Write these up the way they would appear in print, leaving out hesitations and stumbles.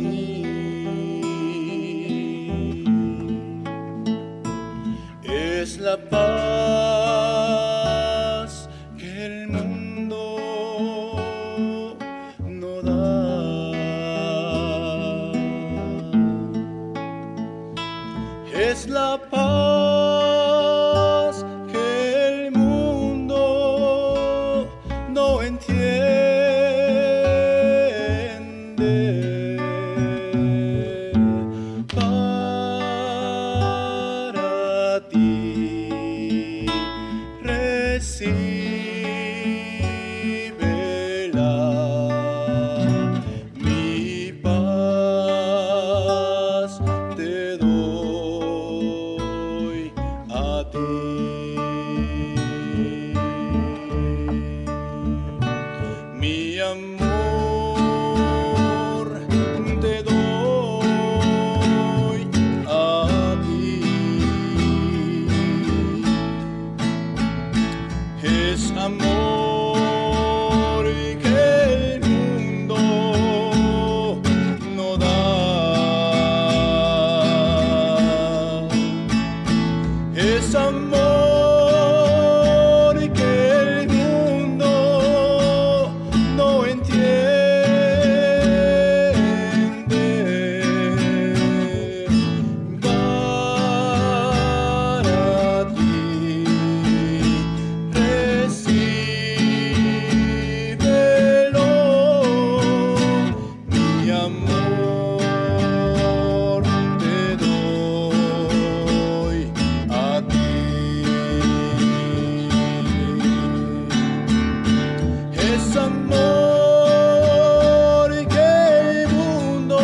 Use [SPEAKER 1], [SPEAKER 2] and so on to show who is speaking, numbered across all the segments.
[SPEAKER 1] ti. Es la paz que el mundo no da. Es la paz que el mundo no entiende. Para ti recíbela, mi paz te doy a ti. Mi amor te doy a ti. Es amor que el mundo no da. Es amor que el mundo no entiende. Para ti recíbelo, mi amor te doy a ti. Es amor que el mundo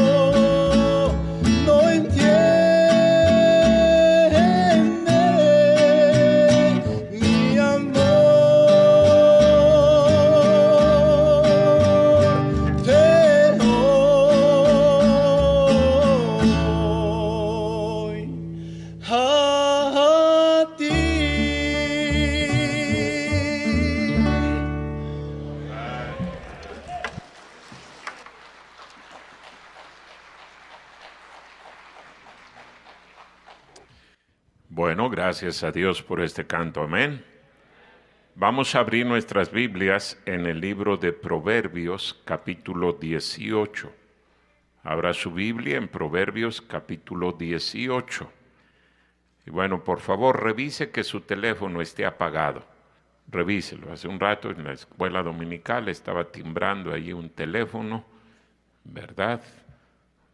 [SPEAKER 1] no entiende. Mi amor te doy a ti.
[SPEAKER 2] Bueno, gracias a Dios por este canto, amén. Vamos a abrir nuestras Biblias en el libro de Proverbios, capítulo 18. Abra su Biblia en Proverbios, capítulo 18. Y bueno, por favor, revise que su teléfono esté apagado. Revíselo. Hace un rato en la escuela dominical estaba timbrando allí un teléfono, ¿verdad?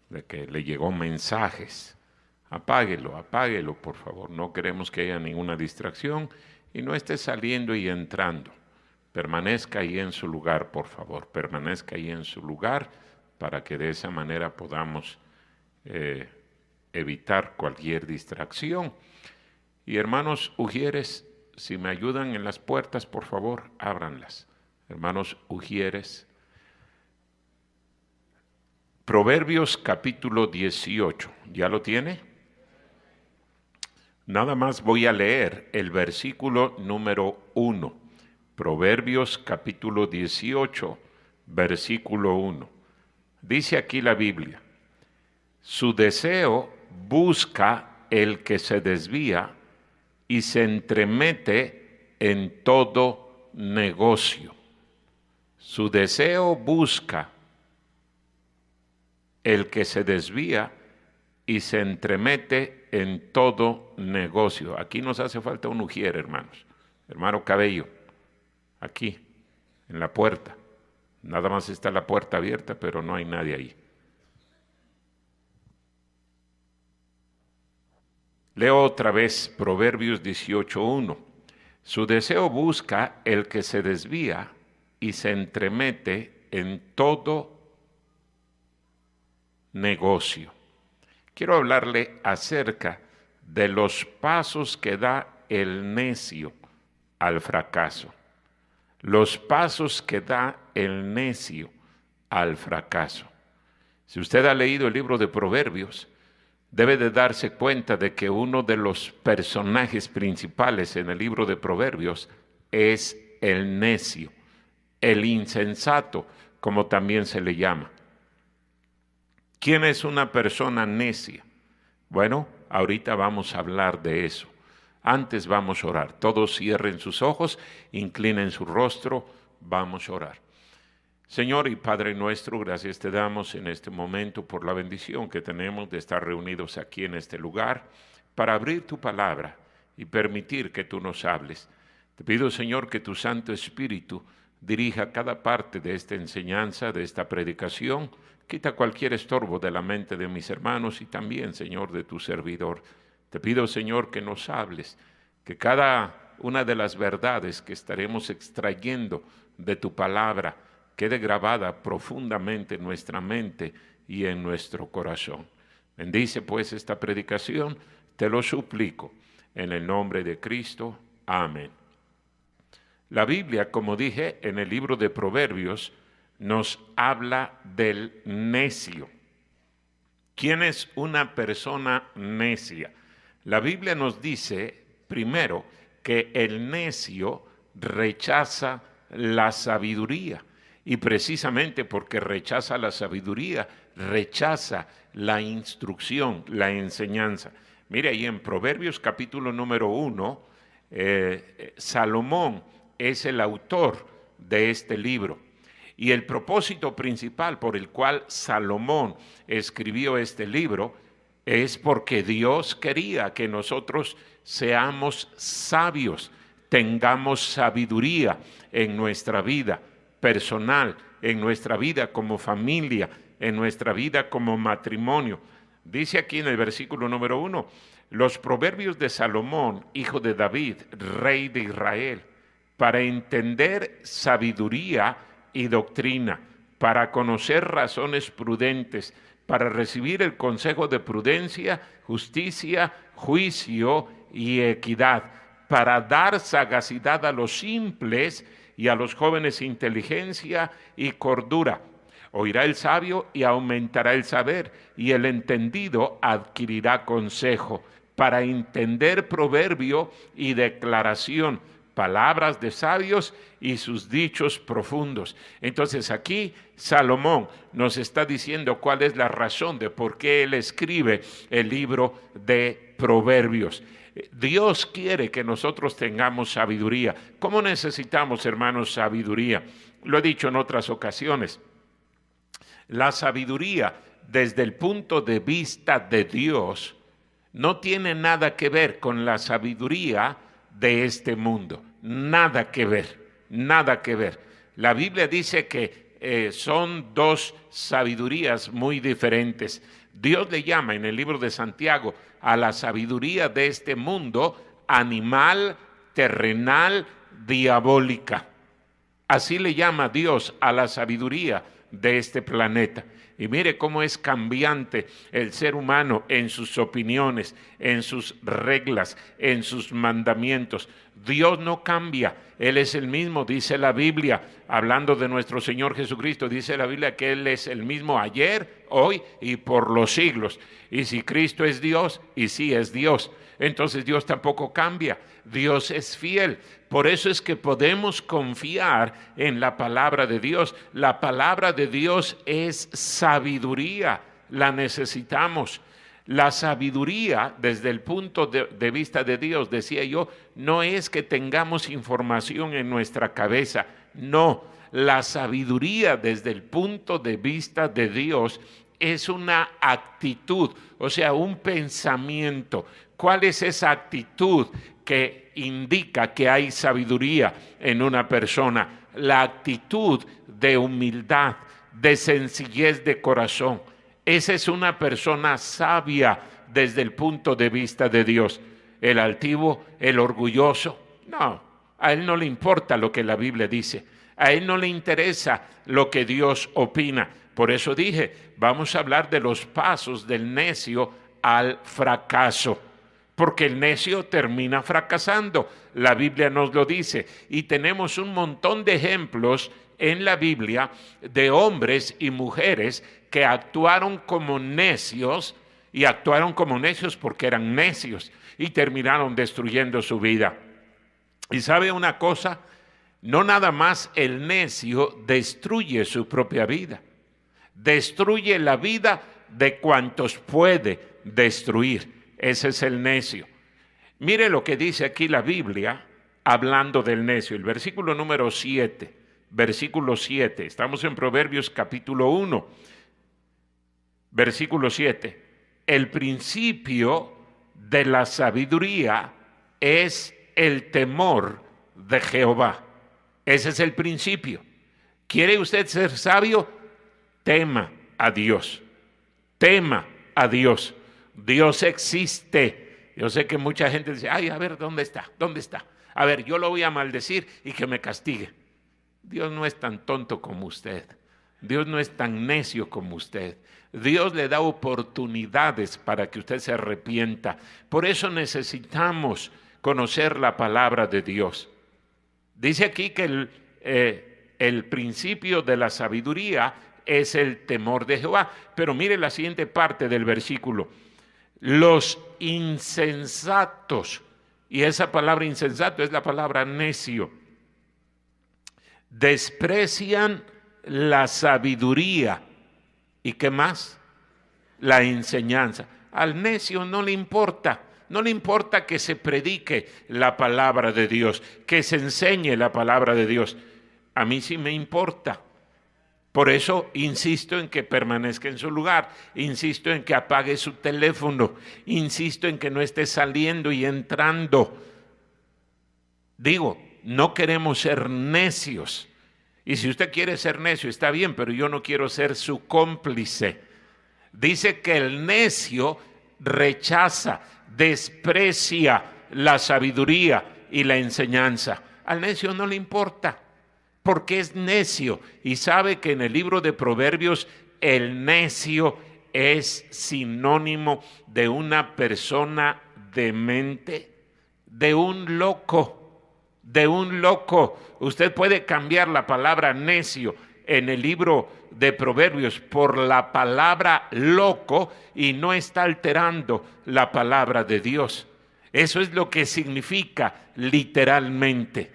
[SPEAKER 2] De que le llegó mensajes. Apáguelo, apáguelo, por favor. No queremos que haya ninguna distracción y no esté saliendo y entrando. Permanezca ahí en su lugar, por favor. Permanezca ahí en su lugar para que de esa manera podamos evitar cualquier distracción. Y hermanos Ujieres, si me ayudan en las puertas, por favor, ábranlas. Hermanos Ujieres. Proverbios capítulo 18. ¿Ya lo tiene? Nada más voy a leer el versículo número 1. Proverbios capítulo 18, versículo 1. Dice aquí la Biblia: su deseo busca el que se desvía y se entremete en todo negocio. Su deseo busca el que se desvía y se entremete en todo negocio. Aquí nos hace falta un ujier, hermanos. Hermano Cabello, aquí, en la puerta. Nada más está la puerta abierta, pero no hay nadie ahí. Leo otra vez Proverbios 18:1. Su deseo busca el que se desvía y se entremete en todo negocio. Quiero hablarle acerca de los pasos que da el necio al fracaso. Los pasos que da el necio al fracaso. Si usted ha leído el libro de Proverbios, debe de darse cuenta de que uno de los personajes principales en el libro de Proverbios es el necio, el insensato, como también se le llama. ¿Quién es una persona necia? Bueno, ahorita vamos a hablar de eso. Antes vamos a orar. Todos cierren sus ojos, inclinen su rostro, vamos a orar. Señor y Padre nuestro, gracias te damos en este momento por la bendición que tenemos de estar reunidos aquí en este lugar para abrir tu palabra y permitir que tú nos hables. Te pido, Señor, que tu Santo Espíritu dirija cada parte de esta enseñanza, de esta predicación. Quita cualquier estorbo de la mente de mis hermanos y también, Señor, de tu servidor. Te pido, Señor, que nos hables, que cada una de las verdades que estaremos extrayendo de tu palabra quede grabada profundamente en nuestra mente y en nuestro corazón. Bendice pues esta predicación, te lo suplico, en el nombre de Cristo. Amén. La Biblia, como dije, en el libro de Proverbios, nos habla del necio. ¿Quién es una persona necia? La Biblia nos dice, primero, que el necio rechaza la sabiduría. Y precisamente porque rechaza la sabiduría, rechaza la instrucción, la enseñanza. Mire, ahí en Proverbios capítulo número 1, Salomón es el autor de este libro. Y el propósito principal por el cual Salomón escribió este libro es porque Dios quería que nosotros seamos sabios, tengamos sabiduría en nuestra vida personal, en nuestra vida como familia, en nuestra vida como matrimonio. Dice aquí en el versículo número 1, los proverbios de Salomón, hijo de David, rey de Israel, para entender sabiduría y doctrina, para conocer razones prudentes, para recibir el consejo de prudencia, justicia, juicio y equidad, para dar sagacidad a los simples y a los jóvenes inteligencia y cordura. Oirá el sabio y aumentará el saber, y el entendido adquirirá consejo, para entender proverbio y declaración, palabras de sabios y sus dichos profundos. Entonces aquí Salomón nos está diciendo cuál es la razón de por qué él escribe el libro de Proverbios. Dios quiere que nosotros tengamos sabiduría. ¿Cómo necesitamos, hermanos, sabiduría? Lo he dicho en otras ocasiones. La sabiduría, desde el punto de vista de Dios, no tiene nada que ver con la sabiduría de este mundo. Nada que ver, nada que ver. La Biblia dice que son dos sabidurías muy diferentes. Dios le llama en el libro de Santiago a la sabiduría de este mundo animal, terrenal, diabólica. Así le llama Dios a la sabiduría de este planeta. Y mire cómo es cambiante el ser humano en sus opiniones, en sus reglas, en sus mandamientos. Dios no cambia, Él es el mismo, dice la Biblia, hablando de nuestro Señor Jesucristo, dice la Biblia que Él es el mismo ayer, hoy y por los siglos. Y si Cristo es Dios, y sí es Dios, entonces Dios tampoco cambia, Dios es fiel. Por eso es que podemos confiar en la palabra de Dios. La palabra de Dios es sabiduría, la necesitamos. La sabiduría, desde el punto de vista de Dios, decía yo, no es que tengamos información en nuestra cabeza, no. La sabiduría, desde el punto de vista de Dios, es una actitud, o sea, un pensamiento. ¿Cuál es esa actitud que indica que hay sabiduría en una persona? La actitud de humildad, de sencillez de corazón. Esa es una persona sabia desde el punto de vista de Dios. El altivo, el orgulloso, no, a él no le importa lo que la Biblia dice. A él no le interesa lo que Dios opina. Por eso dije, vamos a hablar de los pasos del necio al fracaso. Porque el necio termina fracasando. La Biblia nos lo dice. Y tenemos un montón de ejemplos en la Biblia de hombres y mujeres que actuaron como necios, y actuaron como necios porque eran necios, y terminaron destruyendo su vida. Y ¿sabe una cosa? No nada más el necio destruye su propia vida, destruye la vida de cuantos puede destruir. Ese es el necio. Mire lo que dice aquí la Biblia hablando del necio. El versículo número 7, versículo 7. Estamos en Proverbios capítulo 1, versículo 7. El principio de la sabiduría es el temor de Jehová. Ese es el principio. ¿Quiere usted ser sabio? Tema a Dios. Tema a Dios. Dios existe. Yo sé que mucha gente dice, ay, a ver, ¿dónde está? ¿Dónde está? A ver, yo lo voy a maldecir y que me castigue. Dios no es tan tonto como usted. Dios no es tan necio como usted. Dios le da oportunidades para que usted se arrepienta. Por eso necesitamos conocer la palabra de Dios. Dice aquí que el principio de la sabiduría es el temor de Jehová. Pero mire la siguiente parte del versículo. Los insensatos, y esa palabra insensato es la palabra necio, desprecian la sabiduría. ¿Y qué más? La enseñanza. Al necio no le importa. No le importa que se predique la palabra de Dios, que se enseñe la palabra de Dios. A mí sí me importa. Por eso insisto en que permanezca en su lugar, insisto en que apague su teléfono, insisto en que no esté saliendo y entrando. Digo, no queremos ser necios. Y si usted quiere ser necio, está bien, pero yo no quiero ser su cómplice. Dice que el necio rechaza, desprecia la sabiduría y la enseñanza. Al necio no le importa, porque es necio. Y sabe que en el libro de Proverbios el necio es sinónimo de una persona demente, de un loco. De un loco. Usted puede cambiar la palabra necio en el libro de Proverbios por la palabra loco y no está alterando la palabra de Dios. Eso es lo que significa literalmente.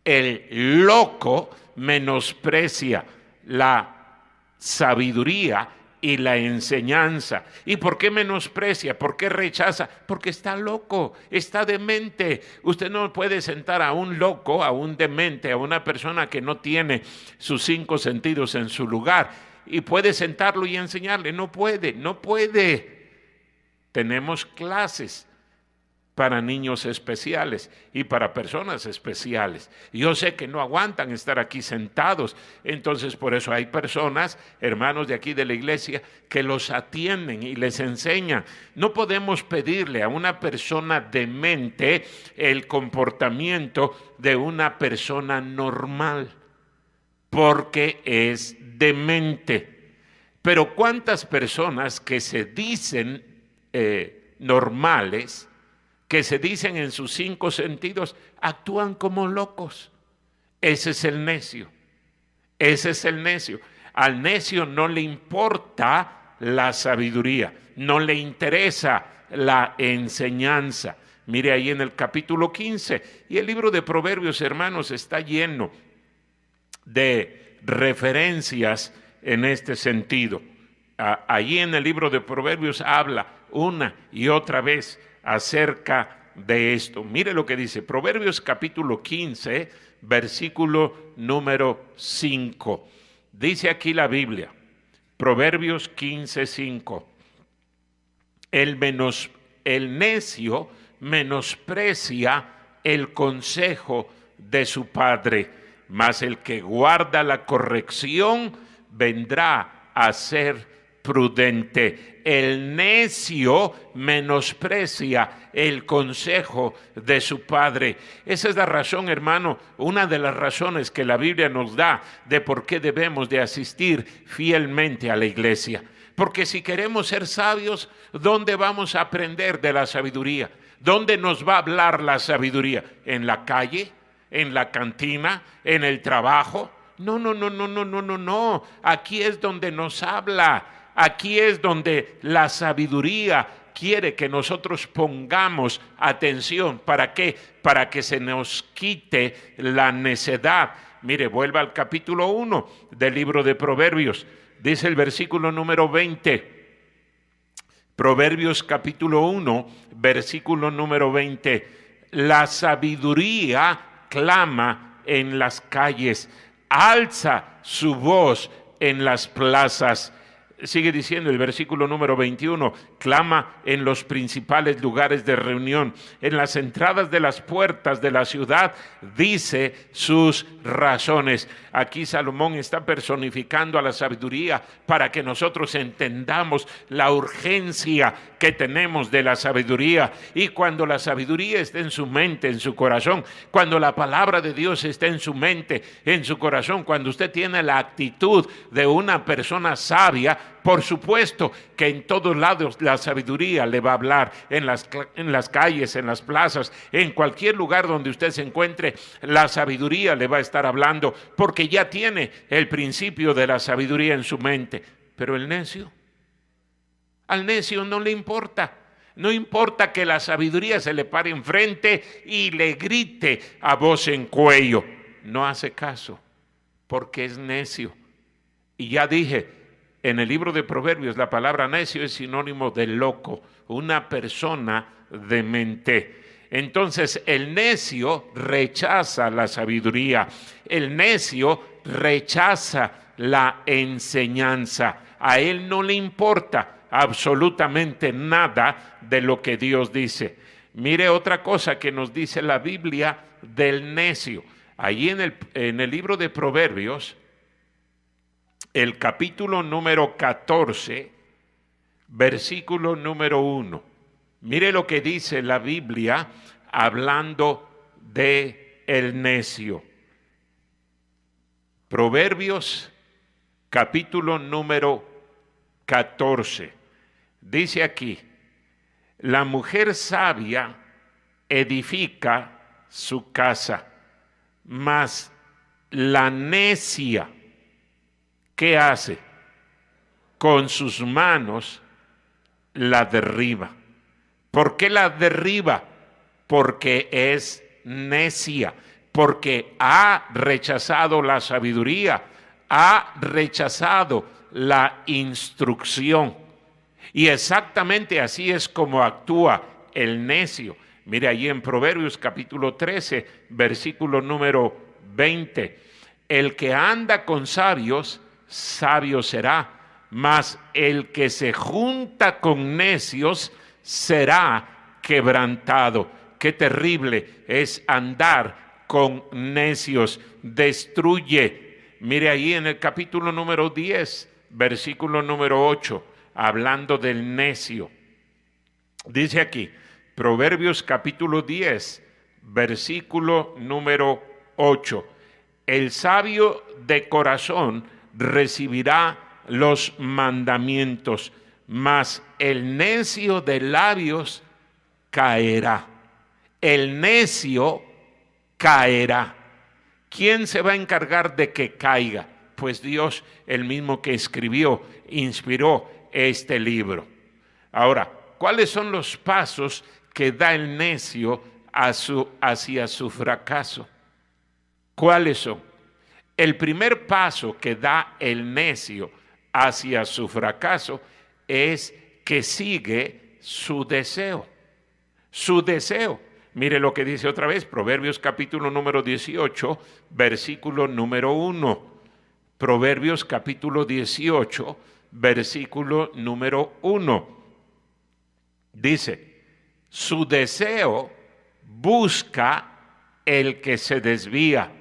[SPEAKER 2] El loco menosprecia la sabiduría y la enseñanza. ¿Y por qué menosprecia? ¿Por qué rechaza? Porque está loco, está demente. Usted no puede sentar a un loco, a un demente, a una persona que no tiene sus 5 sentidos en su lugar y puede sentarlo y enseñarle. No puede, no puede. Tenemos clases para niños especiales y para personas especiales. Yo sé que no aguantan estar aquí sentados, entonces por eso hay personas, hermanos de aquí de la iglesia, que los atienden y les enseñan. No podemos pedirle a una persona demente el comportamiento de una persona normal, porque es demente. Pero ¿cuántas personas que se dicen normales, que se dicen en sus 5 sentidos, actúan como locos? Ese es el necio. Ese es el necio. Al necio no le importa la sabiduría, no le interesa la enseñanza. Mire ahí en el capítulo 15. Y el libro de Proverbios, hermanos, está lleno de referencias en este sentido. Allí en el libro de Proverbios habla una y otra vez acerca de esto. Mire lo que dice Proverbios capítulo 15, versículo número 5. Dice aquí la Biblia, Proverbios 15, 5. El necio menosprecia el consejo de su padre, mas el que guarda la corrección vendrá a ser prudente. El necio menosprecia el consejo de su padre. Esa es la razón, hermano, una de las razones que la Biblia nos da de por qué debemos de asistir fielmente a la iglesia. Porque si queremos ser sabios, ¿dónde vamos a aprender de la sabiduría? ¿Dónde nos va a hablar la sabiduría? ¿En la calle? ¿En la cantina? ¿En el trabajo? No. Aquí es donde nos habla. Aquí es donde la sabiduría quiere que nosotros pongamos atención. ¿Para qué? Para que se nos quite la necedad. Mire, vuelva al capítulo 1 del libro de Proverbios. Dice el versículo número 20. Proverbios capítulo 1, versículo número 20. La sabiduría clama en las calles, alza su voz en las plazas. Sigue diciendo el versículo número 21, clama en los principales lugares de reunión, en las entradas de las puertas de la ciudad, dice sus razones. Aquí Salomón está personificando a la sabiduría para que nosotros entendamos la urgencia que tenemos de la sabiduría. Y cuando la sabiduría esté en su mente, en su corazón, cuando la palabra de Dios esté en su mente, en su corazón, cuando usted tiene la actitud de una persona sabia, por supuesto que en todos lados la sabiduría le va a hablar, en las calles, en las plazas, en cualquier lugar donde usted se encuentre, la sabiduría le va a estar hablando, porque ya tiene el principio de la sabiduría en su mente. Pero el necio, al necio no le importa. No importa que la sabiduría se le pare enfrente y le grite a voz en cuello. No hace caso, porque es necio. Y ya dije, en el libro de Proverbios, la palabra necio es sinónimo de loco, una persona demente. Entonces, el necio rechaza la sabiduría, el necio rechaza la enseñanza. A él no le importa absolutamente nada de lo que Dios dice. Mire otra cosa que nos dice la Biblia del necio. Allí en el libro de Proverbios, el capítulo número 14, versículo número 1. Mire lo que dice la Biblia hablando de el necio. Proverbios, capítulo número 14. Dice aquí, la mujer sabia edifica su casa, mas la necia, ¿qué hace? Con sus manos la derriba. ¿Por qué la derriba? Porque es necia, porque ha rechazado la sabiduría, ha rechazado la instrucción. Y exactamente así es como actúa el necio. Mire allí en Proverbios capítulo 13, versículo número 20. El que anda con sabios, sabio será, mas el que se junta con necios será quebrantado. Qué terrible es andar con necios, destruye. Mire ahí en el capítulo número 10, versículo número 8, hablando del necio. Dice aquí, Proverbios capítulo 10, versículo número 8. El sabio de corazón recibirá los mandamientos, mas el necio de labios caerá. El necio caerá. ¿Quién se va a encargar de que caiga? Pues Dios, el mismo que escribió, inspiró este libro. Ahora, ¿cuáles son los pasos que da el necio hacia su fracaso? ¿Cuáles son? El primer paso que da el necio hacia su fracaso es que sigue su deseo. Su deseo. Mire lo que dice otra vez, Proverbios capítulo número 18, versículo número 1. Proverbios capítulo 18, versículo número 1. Dice, su deseo busca el que se desvía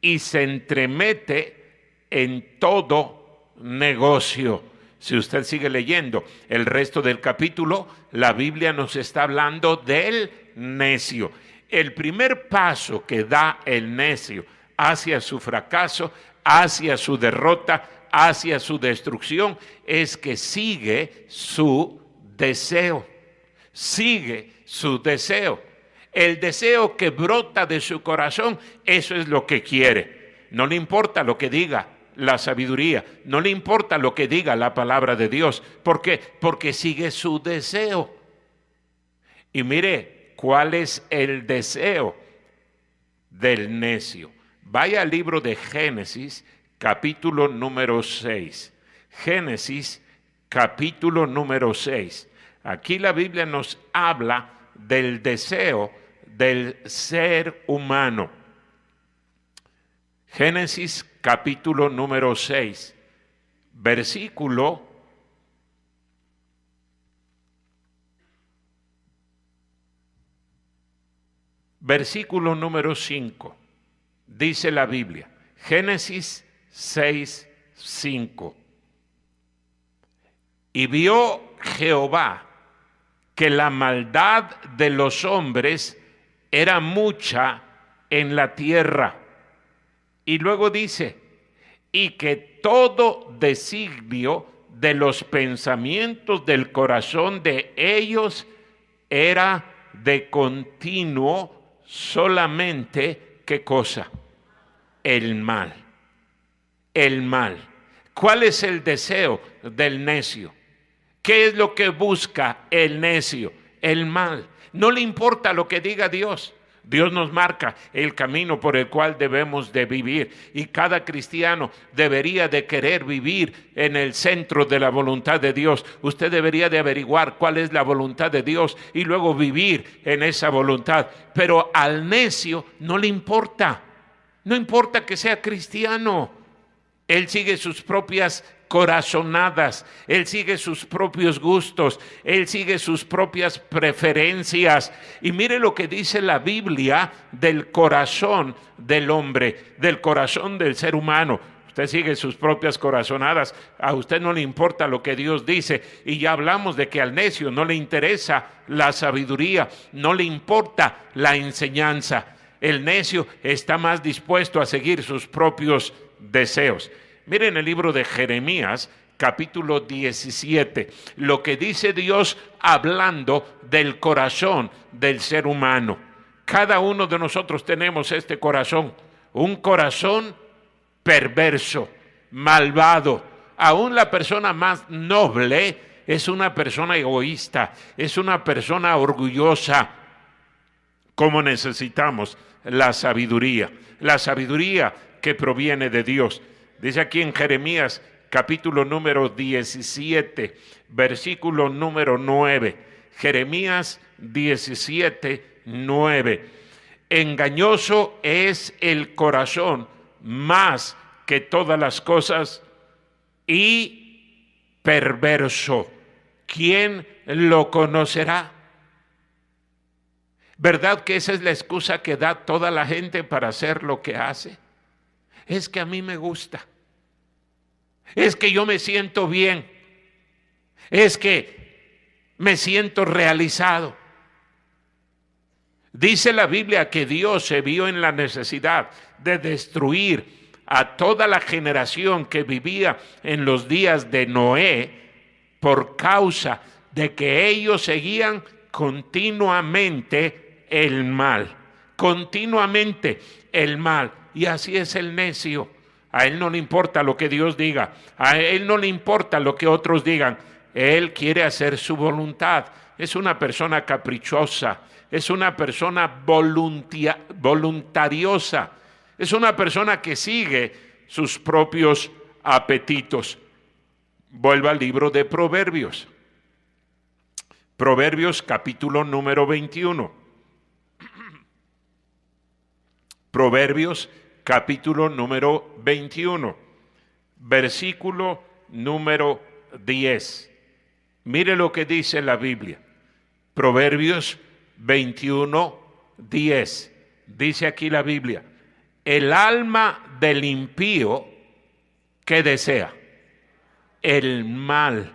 [SPEAKER 2] y se entremete en todo negocio. Si usted sigue leyendo el resto del capítulo, la Biblia nos está hablando del necio. El primer paso que da el necio hacia su fracaso, hacia su derrota, hacia su destrucción, es que sigue su deseo. Sigue su deseo. El deseo que brota de su corazón, eso es lo que quiere. No le importa lo que diga la sabiduría, no le importa lo que diga la palabra de Dios. ¿Por qué? Porque sigue su deseo. Y mire, ¿cuál es el deseo del necio? Vaya al libro de Génesis, capítulo número 6. Génesis, capítulo número 6. Aquí la Biblia nos habla del deseo del ser humano. Génesis capítulo número 6, versículo número 5. Dice la Biblia, Génesis 6, 5. Y vio Jehová que la maldad de los hombres era mucha en la tierra. Y luego dice, y que todo designio de los pensamientos del corazón de ellos era de continuo solamente, ¿qué cosa? El mal. El mal. ¿Cuál es el deseo del necio? ¿Qué es lo que busca el necio? El mal. No le importa lo que diga Dios. Dios nos marca el camino por el cual debemos de vivir, y cada cristiano debería de querer vivir en el centro de la voluntad de Dios. Usted debería de averiguar cuál es la voluntad de Dios y luego vivir en esa voluntad. Pero al necio no le importa. No importa que sea cristiano. Él sigue sus propias corazonadas, él sigue sus propios gustos, él sigue sus propias preferencias. Y mire lo que dice la Biblia del corazón del hombre, del corazón del ser humano. Usted sigue sus propias corazonadas, a usted no le importa lo que Dios dice. Y ya hablamos de que al necio no le interesa la sabiduría, no le importa la enseñanza. El necio está más dispuesto a seguir sus propios deseos. Miren el libro de Jeremías, capítulo 17, lo que dice Dios hablando del corazón del ser humano. Cada uno de nosotros tenemos este corazón, un corazón perverso, malvado. Aún la persona más noble es una persona egoísta, es una persona orgullosa. ¿Cómo necesitamos la sabiduría que proviene de Dios? Dice aquí en Jeremías capítulo número 17, versículo número 9. Jeremías 17, 9. Engañoso es el corazón más que todas las cosas y perverso. ¿Quién lo conocerá? ¿Verdad que esa es la excusa que da toda la gente para hacer lo que hace? Es que a mí me gusta, es que yo me siento bien, es que me siento realizado. Dice la Biblia que Dios se vio en la necesidad de destruir a toda la generación que vivía en los días de Noé por causa de que ellos seguían continuamente el mal, continuamente el mal. Y así es el necio. A él no le importa lo que Dios diga. A él no le importa lo que otros digan. Él quiere hacer su voluntad. Es una persona caprichosa. Es una persona voluntariosa. Es una persona que sigue sus propios apetitos. Vuelva al libro de Proverbios. Proverbios capítulo número 21. Proverbios capítulo número 21, versículo número 10. Mire lo que dice la Biblia. Proverbios 21, 10. Dice aquí la Biblia: el alma del impío, ¿qué desea? El mal,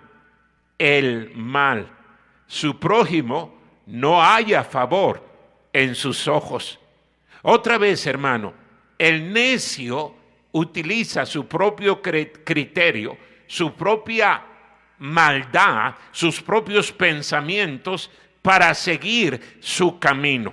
[SPEAKER 2] el mal. Su prójimo no halla favor en sus ojos. Otra vez, hermano, el necio utiliza su propio criterio, su propia maldad, sus propios pensamientos para seguir su camino.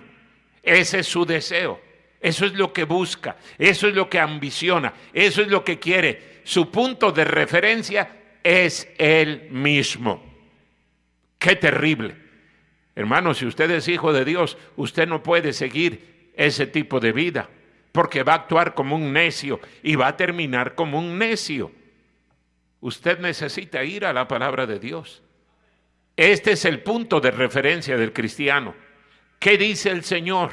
[SPEAKER 2] Ese es su deseo, eso es lo que busca, eso es lo que ambiciona, eso es lo que quiere. Su punto de referencia es él mismo. ¡Qué terrible! Hermano, si usted es hijo de Dios, usted no puede seguir ese tipo de vida, porque va a actuar como un necio y va a terminar como un necio. Usted necesita ir a la palabra de Dios. Este es el punto de referencia del cristiano. ¿Qué dice el Señor?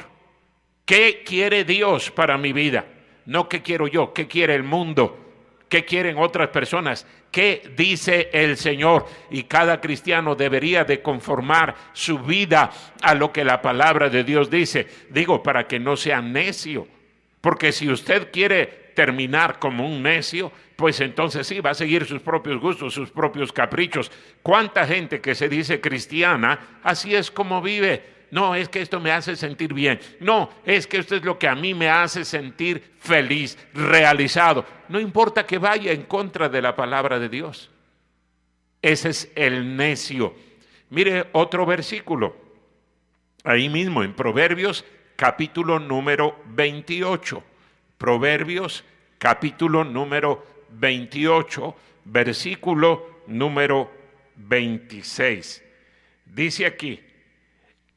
[SPEAKER 2] ¿Qué quiere Dios para mi vida? No qué quiero yo, qué quiere el mundo, qué quieren otras personas, qué dice el Señor. Y cada cristiano debería de conformar su vida a lo que la palabra de Dios dice. Digo, para que no sea necio, porque si usted quiere terminar como un necio, pues entonces sí, va a seguir sus propios gustos, sus propios caprichos. ¿Cuánta gente que se dice cristiana, así es como vive? No, es que esto me hace sentir bien. No, es que esto es lo que a mí me hace sentir feliz, realizado. No importa que vaya en contra de la palabra de Dios. Ese es el necio. Mire otro versículo. Ahí mismo en Proverbios, capítulo número 28. Proverbios, capítulo número 28, versículo número 26. Dice aquí: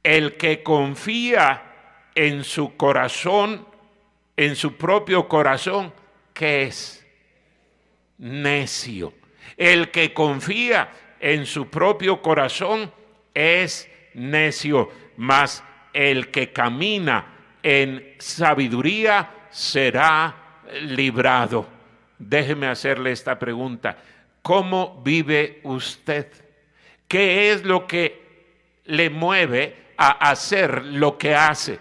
[SPEAKER 2] el que confía en su corazón, en su propio corazón, ¿qué es? Necio. El que confía en su propio corazón es necio, mas el que camina en sabiduría será librado. Déjeme hacerle esta pregunta: ¿cómo vive usted? ¿Qué es lo que le mueve a hacer lo que hace?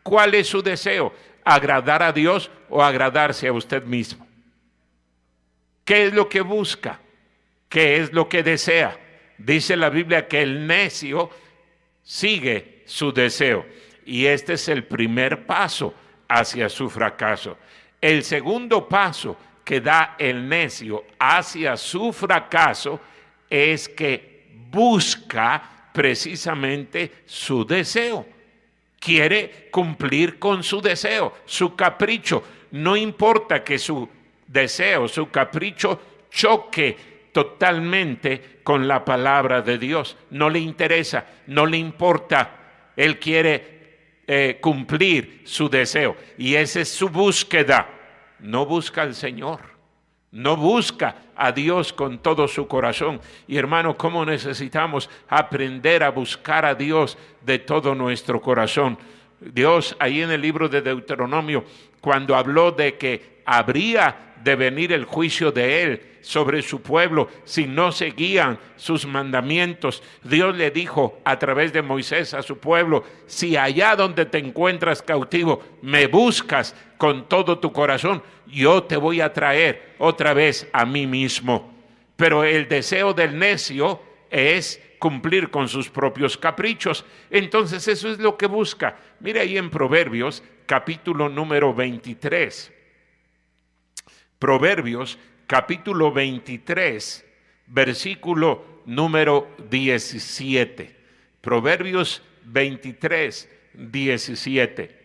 [SPEAKER 2] ¿Cuál es su deseo? ¿Agradar a Dios o agradarse a usted mismo? ¿Qué es lo que busca? ¿Qué es lo que desea? Dice la Biblia que el necio sigue su deseo, y este es el primer paso hacia su fracaso. El segundo paso que da el necio hacia su fracaso es que busca precisamente su deseo. Quiere cumplir con su deseo, su capricho. No importa que su deseo, su capricho choque totalmente con la palabra de Dios. No le interesa, no le importa. Él quiere cumplir su deseo, y esa es su búsqueda. No busca al Señor, no busca a Dios con todo su corazón. Y hermano, ¿cómo necesitamos aprender a buscar a Dios de todo nuestro corazón? Dios, ahí en el libro de Deuteronomio, cuando habló de que habría de venir el juicio de Él sobre su pueblo si no seguían sus mandamientos, Dios le dijo a través de Moisés a su pueblo: si allá donde te encuentras cautivo me buscas con todo tu corazón, yo te voy a traer otra vez a mí mismo. Pero el deseo del necio es cumplir con sus propios caprichos. Entonces eso es lo que busca. Mire ahí en Proverbios, capítulo número 23. Proverbios, capítulo 23, versículo número 17. Proverbios 23, 17.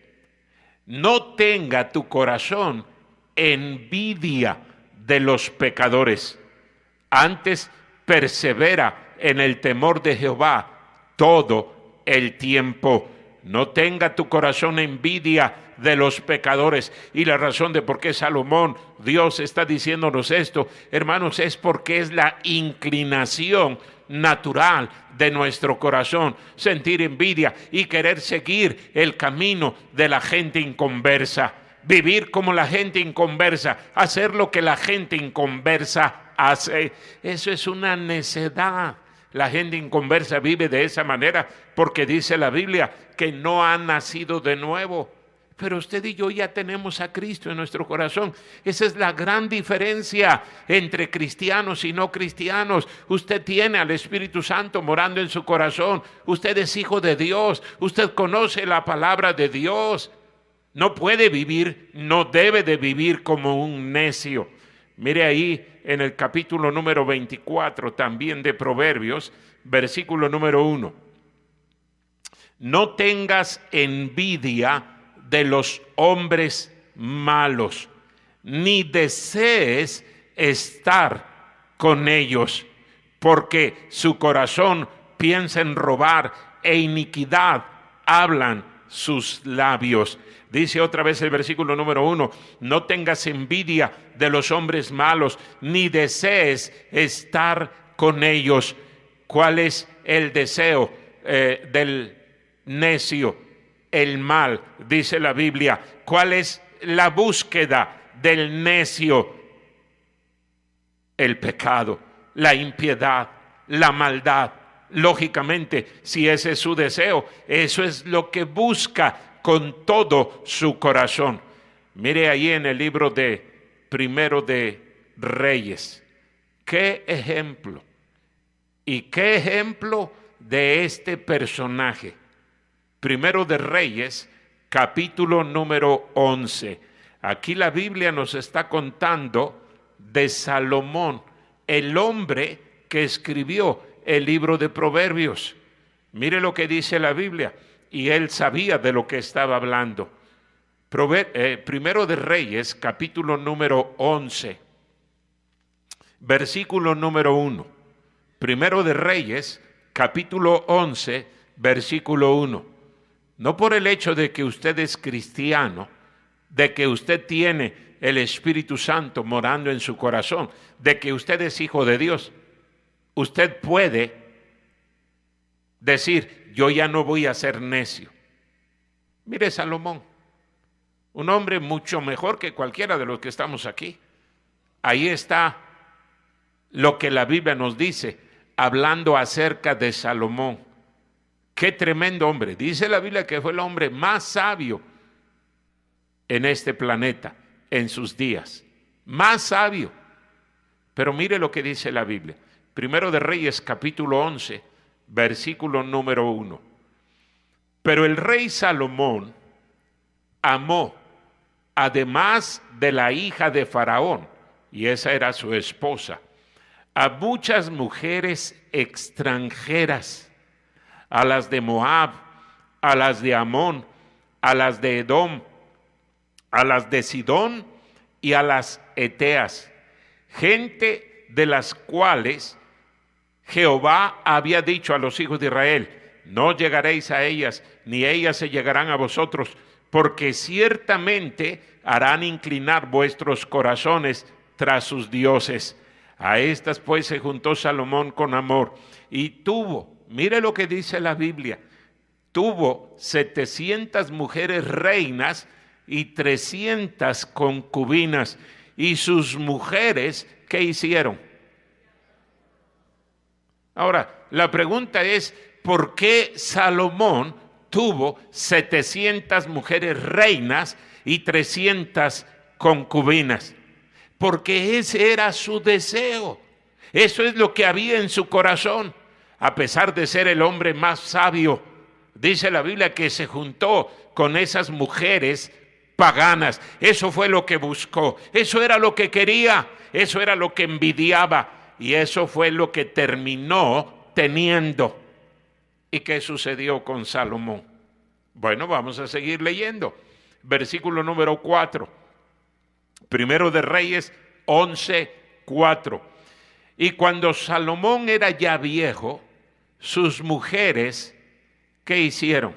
[SPEAKER 2] No tenga tu corazón envidia de los pecadores, antes persevera en el temor de Jehová todo el tiempo. No tenga tu corazón envidia de los pecadores. Y la razón de por qué Salomón, Dios está diciéndonos esto, hermanos, es porque es la inclinación natural de nuestro corazón, sentir envidia y querer seguir el camino de la gente inconversa, vivir como la gente inconversa, hacer lo que la gente inconversa hace. Eso es una necedad. La gente inconversa vive de esa manera porque dice la Biblia que no ha nacido de nuevo. Pero usted y yo ya tenemos a Cristo en nuestro corazón. Esa es la gran diferencia entre cristianos y no cristianos. Usted tiene al Espíritu Santo morando en su corazón. Usted es hijo de Dios. Usted conoce la palabra de Dios. No puede vivir, no debe de vivir como un necio. Mire ahí en el capítulo número 24 también de Proverbios, versículo número 1. No tengas envidia de los hombres malos, ni desees estar con ellos, porque su corazón piensa en robar e iniquidad hablan sus labios. Dice otra vez el versículo número 1, no tengas envidia de los hombres malos, ni desees estar con ellos. ¿Cuál es el deseo del necio? El mal, dice la Biblia. ¿Cuál es la búsqueda del necio? El pecado, la impiedad, la maldad. Lógicamente, si ese es su deseo, eso es lo que busca con todo su corazón. Mire ahí en el libro de Primero de Reyes. ¡Qué ejemplo! ¿Y qué ejemplo de este personaje? Primero de Reyes, capítulo número 11. Aquí la Biblia nos está contando de Salomón, el hombre que escribió el libro de Proverbios. Mire lo que dice la Biblia, y él sabía de lo que estaba hablando. Primero de Reyes, capítulo número 11, versículo número 1. Primero de Reyes, capítulo 11, versículo 1. No por el hecho de que usted es cristiano, de que usted tiene el Espíritu Santo morando en su corazón, de que usted es hijo de Dios, usted puede decir, yo ya no voy a ser necio. Mire Salomón, un hombre mucho mejor que cualquiera de los que estamos aquí. Ahí está lo que la Biblia nos dice, hablando acerca de Salomón. Qué tremendo hombre. Dice la Biblia que fue el hombre más sabio en este planeta, en sus días. Más sabio. Pero mire lo que dice la Biblia. Primero de Reyes, capítulo 11, versículo número 1. Pero el rey Salomón amó, además de la hija de Faraón, y esa era su esposa, a muchas mujeres extranjeras, a las de Moab, a las de Amón, a las de Edom, a las de Sidón y a las Eteas, gente de las cuales Jehová había dicho a los hijos de Israel, no llegaréis a ellas, ni ellas se llegarán a vosotros, porque ciertamente harán inclinar vuestros corazones tras sus dioses. A estas pues se juntó Salomón con amor y tuvo, mire lo que dice la Biblia, tuvo 700 mujeres reinas y 300 concubinas. Y sus mujeres, ¿qué hicieron? Ahora, la pregunta es, ¿por qué Salomón tuvo 700 mujeres reinas y 300 concubinas? Porque ese era su deseo. Eso es lo que había en su corazón. A pesar de ser el hombre más sabio, dice la Biblia que se juntó con esas mujeres paganas. Eso fue lo que buscó. Eso era lo que quería. Eso era lo que envidiaba. Y eso fue lo que terminó teniendo. ¿Y qué sucedió con Salomón? Bueno, vamos a seguir leyendo. Versículo número 4. Primero de Reyes 11:4. Y cuando Salomón era ya viejo, sus mujeres, ¿qué hicieron?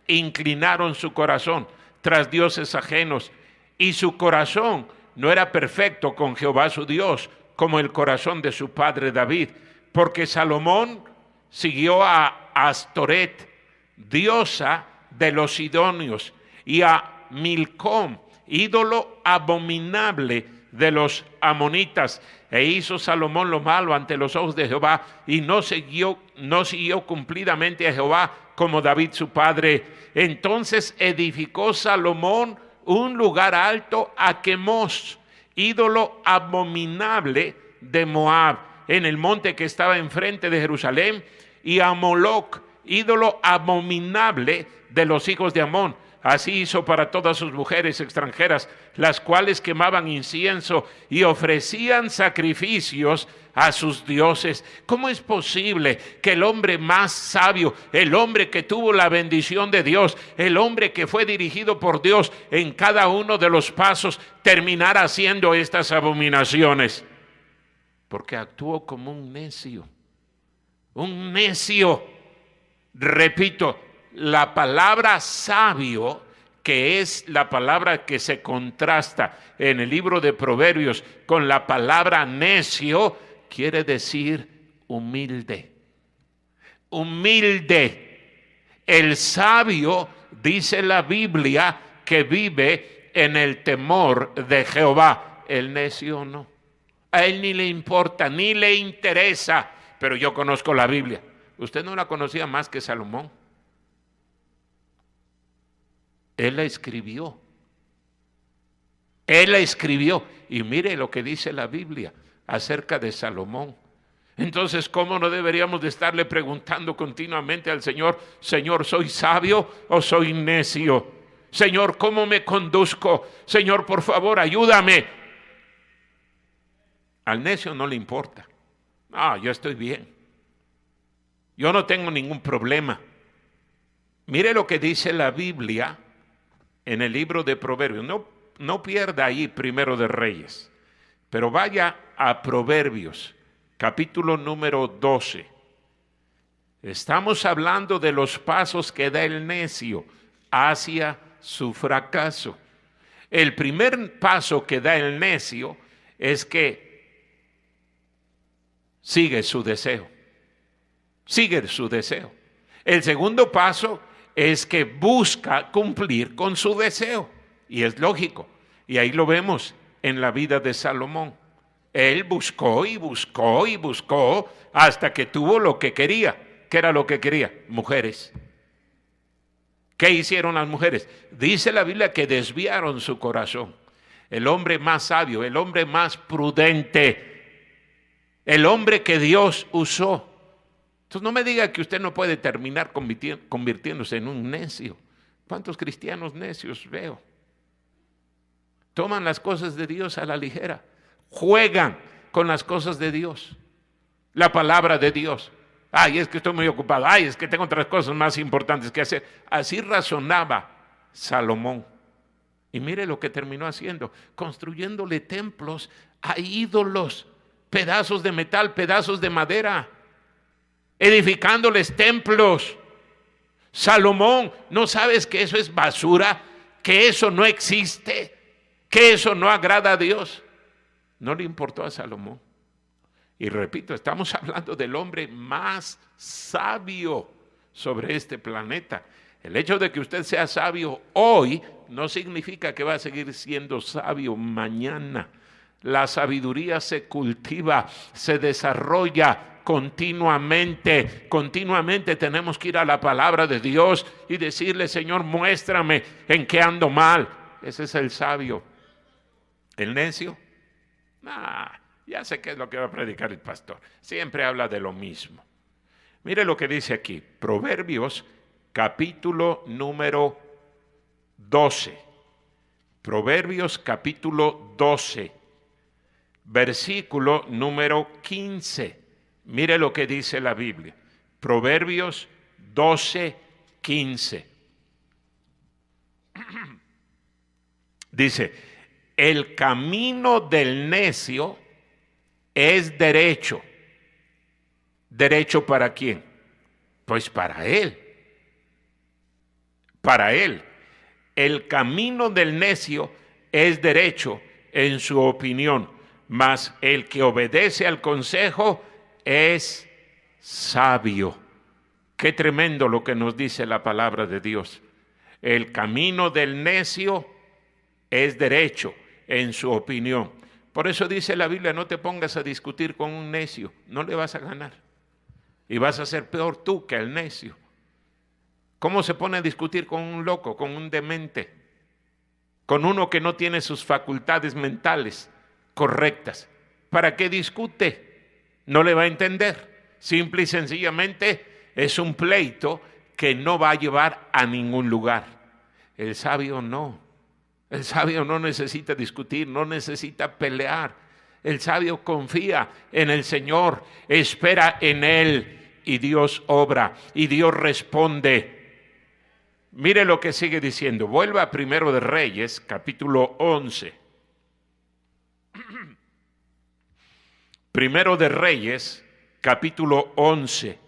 [SPEAKER 2] Inclinaron su corazón tras dioses ajenos, y su corazón no era perfecto con Jehová su Dios, como el corazón de su padre David, porque Salomón siguió a Astoret, diosa de los sidonios, y a Milcom, ídolo abominable de los amonitas, e hizo Salomón lo malo ante los ojos de Jehová, y no siguió cumplidamente a Jehová como David su padre. Entonces edificó Salomón un lugar alto a Quemos, ídolo abominable de Moab, en el monte que estaba enfrente de Jerusalén, y a Moloc, ídolo abominable de los hijos de Amón. Así hizo para todas sus mujeres extranjeras, las cuales quemaban incienso y ofrecían sacrificios a sus dioses. ¿Cómo es posible que el hombre más sabio, el hombre que tuvo la bendición de Dios, el hombre que fue dirigido por Dios en cada uno de los pasos, terminara haciendo estas abominaciones? Porque actuó como un necio. Un necio. Repito, la palabra sabio, que es la palabra que se contrasta en el libro de Proverbios con la palabra necio, quiere decir humilde. humilde. El sabio, dice la Biblia, que vive en el temor de Jehová. El necio no. A él ni le importa, ni le interesa. Pero yo conozco la Biblia. Usted no la conocía más que Salomón. Él la escribió. Él la escribió. Y mire lo que dice la Biblia acerca de Salomón. Entonces, ¿cómo no deberíamos de estarle preguntando continuamente al Señor: Señor, ¿soy sabio o soy necio? Señor, ¿cómo me conduzco? Señor, por favor, ayúdame. Al necio no le importa. Yo estoy bien. Yo no tengo ningún problema. Mire lo que dice la Biblia en el libro de Proverbios. No pierda ahí Primero de Reyes, pero vaya a Proverbios, capítulo número 12. Estamos hablando de los pasos que da el necio hacia su fracaso. El primer paso que da el necio es que sigue su deseo. Sigue su deseo. El segundo paso es que busca cumplir con su deseo. Y es lógico. Y ahí lo vemos en la vida de Salomón. Él buscó y buscó y buscó hasta que tuvo lo que quería. ¿Qué era lo que quería? Mujeres. ¿Qué hicieron las mujeres? Dice la Biblia que desviaron su corazón. El hombre más sabio, el hombre más prudente, el hombre que Dios usó. Entonces no me diga que usted no puede terminar convirtiéndose en un necio. ¿Cuántos cristianos necios veo? Toman las cosas de Dios a la ligera. Juegan con las cosas de Dios. La palabra de Dios. Es que estoy muy ocupado. Es que tengo otras cosas más importantes que hacer. Así razonaba Salomón. Y mire lo que terminó haciendo. Construyéndole templos a ídolos. Pedazos de metal, pedazos de madera. Edificándoles templos. Salomón, ¿no sabes que eso es basura? ¿Que eso no existe? ¿Que eso no agrada a Dios? No le importó a Salomón. Y repito, estamos hablando del hombre más sabio sobre este planeta. El hecho de que usted sea sabio hoy no significa que va a seguir siendo sabio mañana. La sabiduría se cultiva, se desarrolla continuamente. Continuamente tenemos que ir a la palabra de Dios y decirle: Señor, muéstrame en qué ando mal. Ese es el sabio. El necio, ya sé qué es lo que va a predicar el pastor. Siempre habla de lo mismo. Mire lo que dice aquí, Proverbios, capítulo número 12. Proverbios, capítulo 12, versículo número 15. Mire lo que dice la Biblia. Proverbios 12, 15. Dice: el camino del necio es derecho. ¿Derecho para quién? Pues para él. Para él. El camino del necio es derecho en su opinión, mas el que obedece al consejo es sabio. Qué tremendo lo que nos dice la palabra de Dios. El camino del necio es derecho en su opinión. Por eso dice la Biblia: no te pongas a discutir con un necio, no le vas a ganar. Y vas a ser peor tú que el necio. ¿Cómo se pone a discutir con un loco, con un demente? Con uno que no tiene sus facultades mentales correctas. ¿Para qué discute? No le va a entender. Simple y sencillamente es un pleito que no va a llevar a ningún lugar. El sabio no. El sabio no necesita discutir, no necesita pelear. El sabio confía en el Señor, espera en Él y Dios obra y Dios responde. Mire lo que sigue diciendo. Vuelva a Primero de Reyes, capítulo 11. Primero de Reyes, capítulo 11,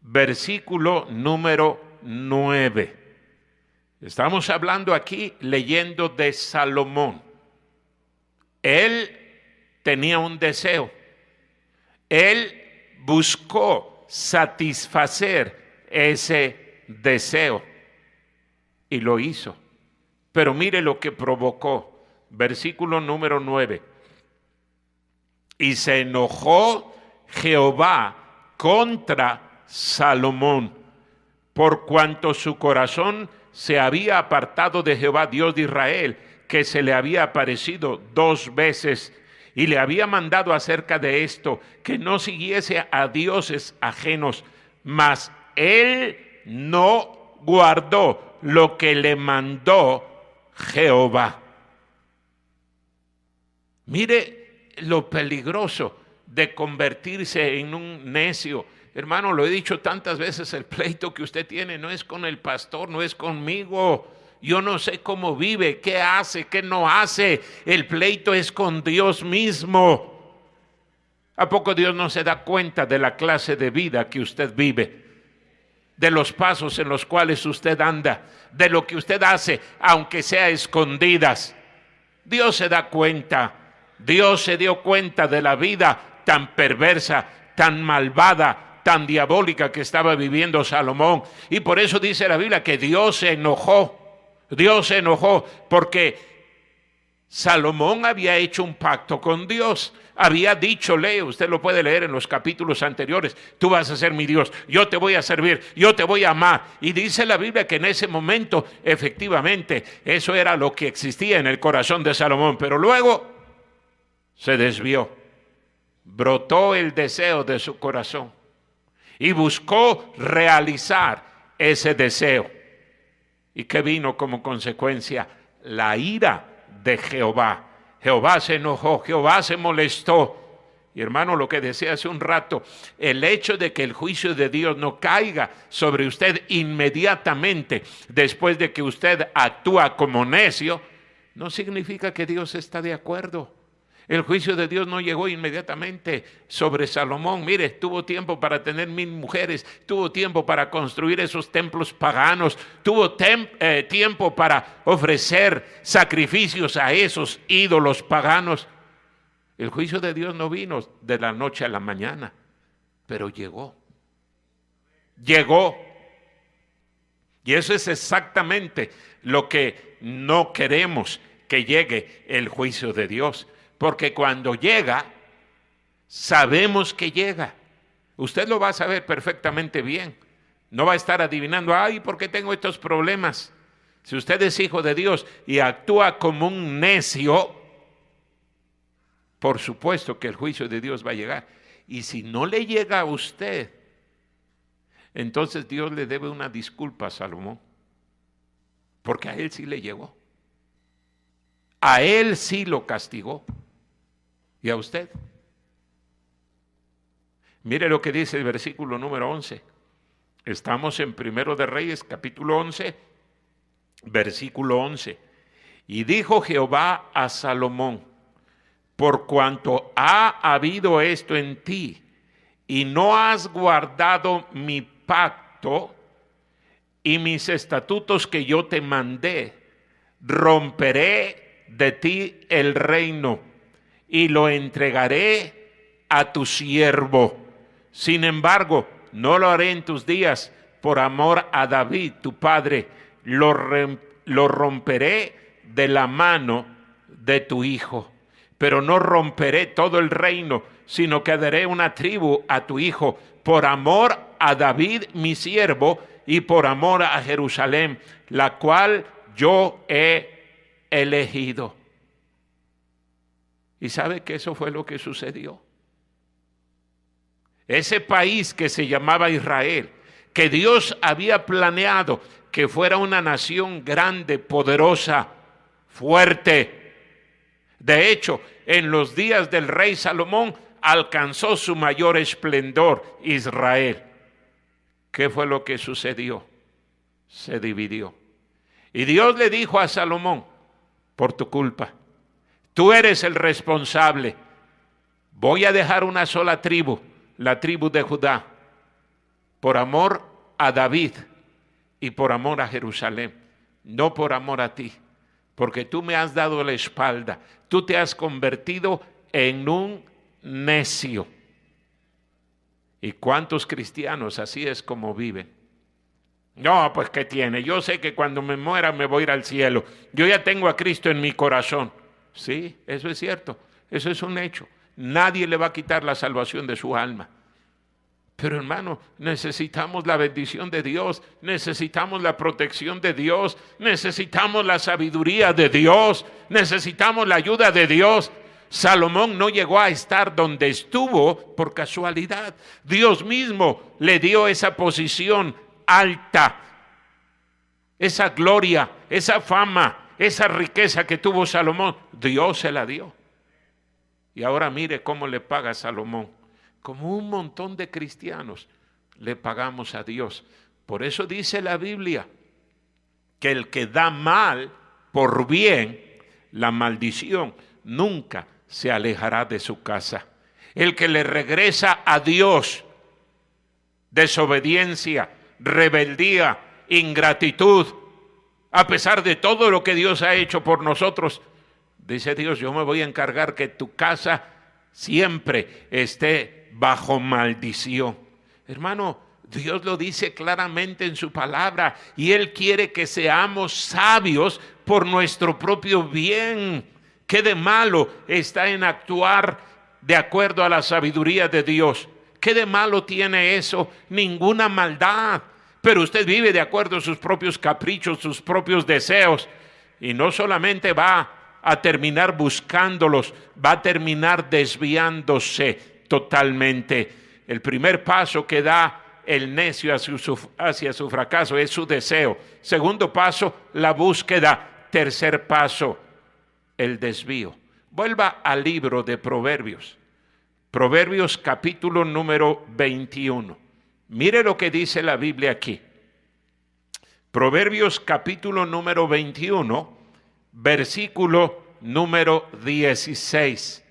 [SPEAKER 2] versículo número 9. Estamos hablando aquí, leyendo de Salomón. Él tenía un deseo. Él buscó satisfacer ese deseo. Y lo hizo. Pero mire lo que provocó. Versículo número 9. Y se enojó Jehová contra Salomón, por cuanto su corazón se había apartado de Jehová, Dios de Israel, que se le había aparecido 2 veces, y le había mandado acerca de esto, que no siguiese a dioses ajenos, mas él no guardó lo que le mandó Jehová. Mire lo peligroso de convertirse en un necio. Hermano, lo he dicho tantas veces, el pleito que usted tiene no es con el pastor, no es conmigo. Yo no sé cómo vive, qué hace, qué no hace. El pleito es con Dios mismo. ¿A poco Dios no se da cuenta de la clase de vida que usted vive? De los pasos en los cuales usted anda, de lo que usted hace, aunque sea a escondidas. Dios se da cuenta. Dios se dio cuenta de la vida tan perversa, tan malvada, tan diabólica que estaba viviendo Salomón. Y por eso dice la Biblia que Dios se enojó. Dios se enojó porque Salomón había hecho un pacto con Dios. Había dicho, usted lo puede leer en los capítulos anteriores, tú vas a ser mi Dios, yo te voy a servir, yo te voy a amar. Y dice la Biblia que en ese momento, efectivamente, eso era lo que existía en el corazón de Salomón. Pero luego se desvió, brotó el deseo de su corazón y buscó realizar ese deseo. ¿Y qué vino como consecuencia? La ira de Jehová. Jehová se enojó, Jehová se molestó. Y hermano, lo que decía hace un rato, el hecho de que el juicio de Dios no caiga sobre usted inmediatamente después de que usted actúa como necio, no significa que Dios está de acuerdo. El juicio de Dios no llegó inmediatamente sobre Salomón. Mire, tuvo tiempo para tener 1000 mujeres, tuvo tiempo para construir esos templos paganos, tuvo tiempo para ofrecer sacrificios a esos ídolos paganos. El juicio de Dios no vino de la noche a la mañana, pero llegó. Llegó. Y eso es exactamente lo que no queremos, que llegue el juicio de Dios. Porque cuando llega, sabemos que llega. Usted lo va a saber perfectamente bien. No va a estar adivinando, ay, ¿por qué tengo estos problemas? Si usted es hijo de Dios y actúa como un necio, por supuesto que el juicio de Dios va a llegar. Y si no le llega a usted, entonces Dios le debe una disculpa a Salomón. Porque a él sí le llegó. A él sí lo castigó. ¿Y a usted? Mire lo que dice el versículo número 11. Estamos en Primero de Reyes, capítulo 11, versículo 11. Y dijo Jehová a Salomón, por cuanto ha habido esto en ti, y no has guardado mi pacto y mis estatutos que yo te mandé, romperé de ti el reino y lo entregaré a tu siervo. Sin embargo, no lo haré en tus días por amor a David, tu padre. Lo romperé de la mano de tu hijo. Pero no romperé todo el reino, sino que daré una tribu a tu hijo por amor a David, mi siervo, y por amor a Jerusalén, la cual yo he elegido. ¿Y sabe que eso fue lo que sucedió? Ese país que se llamaba Israel, que Dios había planeado que fuera una nación grande, poderosa, fuerte. De hecho, en los días del rey Salomón alcanzó su mayor esplendor Israel. ¿Qué fue lo que sucedió? Se dividió. Y Dios le dijo a Salomón, por tu culpa, tú eres el responsable. Voy a dejar una sola tribu, la tribu de Judá, por amor a David y por amor a Jerusalén, no por amor a ti, porque tú me has dado la espalda, tú te has convertido en un necio. ¿Y cuántos cristianos así es como viven? No, pues ¿qué tiene? Yo sé que cuando me muera me voy a ir al cielo. Yo ya tengo a Cristo en mi corazón. Sí, eso es cierto. Eso es un hecho. Nadie le va a quitar la salvación de su alma. Pero hermano, necesitamos la bendición de Dios, necesitamos la protección de Dios, necesitamos la sabiduría de Dios, necesitamos la ayuda de Dios. Salomón no llegó a estar donde estuvo por casualidad. Dios mismo le dio esa posición alta, esa gloria, esa fama, esa riqueza que tuvo Salomón. Dios se la dio. Y ahora mire cómo le paga a Salomón. Como un montón de cristianos le pagamos a Dios. Por eso dice la Biblia que el que da mal por bien, la maldición nunca se alejará de su casa. El que le regresa a Dios, desobediencia, rebeldía, ingratitud, a pesar de todo lo que Dios ha hecho por nosotros, dice Dios, yo me voy a encargar que tu casa siempre esté bajo maldición. Hermano, Dios lo dice claramente en su palabra y Él quiere que seamos sabios por nuestro propio bien. ¿Qué de malo está en actuar de acuerdo a la sabiduría de Dios? ¿Qué de malo tiene eso? Ninguna maldad. Pero usted vive de acuerdo a sus propios caprichos, sus propios deseos. Y no solamente va a terminar buscándolos, va a terminar desviándose totalmente. El primer paso que da el necio hacia su fracaso es su deseo. Segundo paso, la búsqueda. Tercer paso, el desvío. Vuelva al libro de Proverbios. Proverbios capítulo número 21. Mire lo que dice la Biblia aquí. Proverbios capítulo número 21, versículo número 16.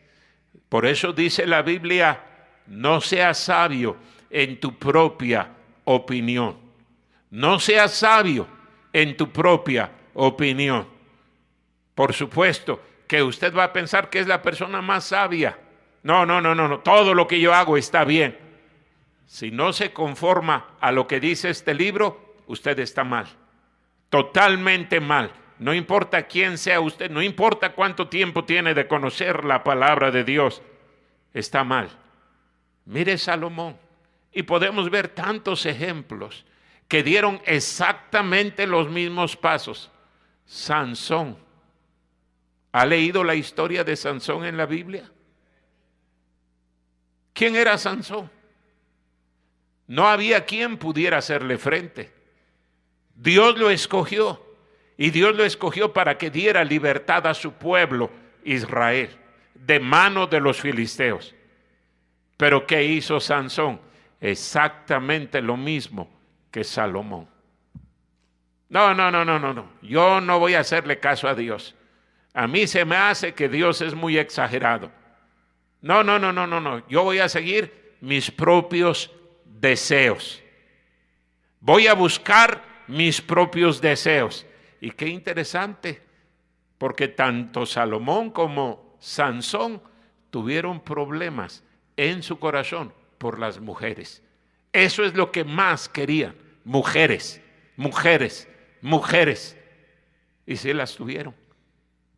[SPEAKER 2] Por eso dice la Biblia, no seas sabio en tu propia opinión. No seas sabio en tu propia opinión. Por supuesto que usted va a pensar que es la persona más sabia. No, todo lo que yo hago está bien. Si no se conforma a lo que dice este libro, usted está mal. Totalmente mal. No importa quién sea usted, no importa cuánto tiempo tiene de conocer la palabra de Dios, está mal. Mire Salomón, y podemos ver tantos ejemplos que dieron exactamente los mismos pasos. Sansón. ¿Ha leído la historia de Sansón en la Biblia? ¿Quién era Sansón? No había quien pudiera hacerle frente. Dios lo escogió, y Dios lo escogió para que diera libertad a su pueblo, Israel, de mano de los filisteos. Pero ¿qué hizo Sansón? Exactamente lo mismo que Salomón. No. Yo no voy a hacerle caso a Dios. A mí se me hace que Dios es muy exagerado. No. Yo voy a seguir mis propios deseos. Voy a buscar mis propios deseos. Y qué interesante, porque tanto Salomón como Sansón tuvieron problemas en su corazón por las mujeres. Eso es lo que más querían, mujeres. Y sí las tuvieron.